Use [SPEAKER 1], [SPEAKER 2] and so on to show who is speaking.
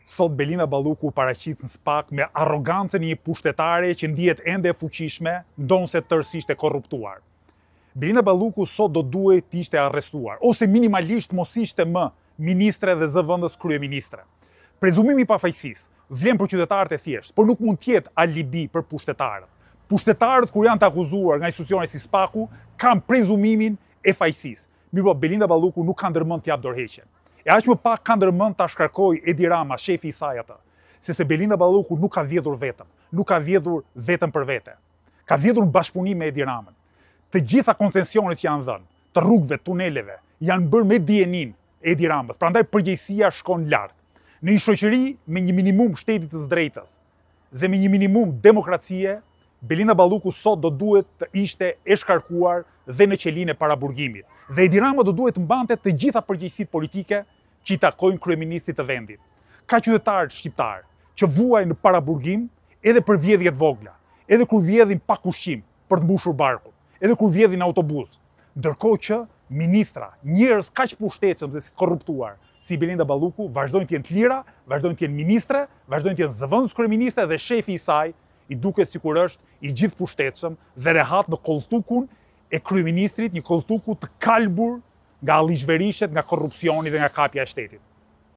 [SPEAKER 1] Sot Belinda Balluku paraqit në SPAK me arrogancën e një pushtetare që ndihet ende e fuqishme, ndonse tërësisht e korruptuar. Belinda Balluku sot do duhet të ishte arrestuar, ose minimalisht mos ishte më ministre dhe zëvendës kryeministre. Prezumimi i pafajësisë vlen për qytetarët e thjeshtë, por nuk mund të jetë alibi për pushtetarët. Pushtetarët kur janë të akuzuar nga institucione si SPAK-u kanë prezumimin e fajësisë. Mirë po, Belinda Balluku nuk ka ndërmend të jap dorëheqjen. E aq më pak ka ndërmend ta shkarkojë Edi Rama, shefi i saj atë, sepse Belinda Balluku nuk ka vjedhur vetëm, nuk ka vjedhur vetëm për vete. Ka vjedhur në bashkëpunim me Edi Ramën. Të gjitha koncesionet që janë dhënë, të rrugëve, tuneleve, janë bërë me dijenin e Edi Ramës, prandaj përgjegjësia shkon lart. Në një shoqëri me një minimum shtetit të drejtës dhe me një minimum demokracie, Belinda Balluku sot do duhet të ishte e shkarkuar dhe në qelinë e paraburgimit. Dhe Edi Rama do duhet të mbante të gjitha përgjegjësitë politike që i takojnë kryeministit të vendit. Ka qytetarë shqiptarë që vuajnë në paraburgim edhe për vjedhjet vogla, edhe kur vjedhin pa kushqim për të mbushur barkun, edhe kur vjedhin autobus. Ndërkohë që ministra, njerëz kaq pushtetshëm dhe korruptuar si Belinda Balluku vazhdojnë të jenë të lira, vazhdojnë të jenë ministre, vazhdojnë të jenë zëvendës kryeministre dhe shefi i saj i duket sikur është i gjithë pushtetshëm dhe rehat në kolltukun e kryeministrit, një kolltuku të kalbur nga allizhverishet, nga korrupsioni dhe nga kapja e shtetit.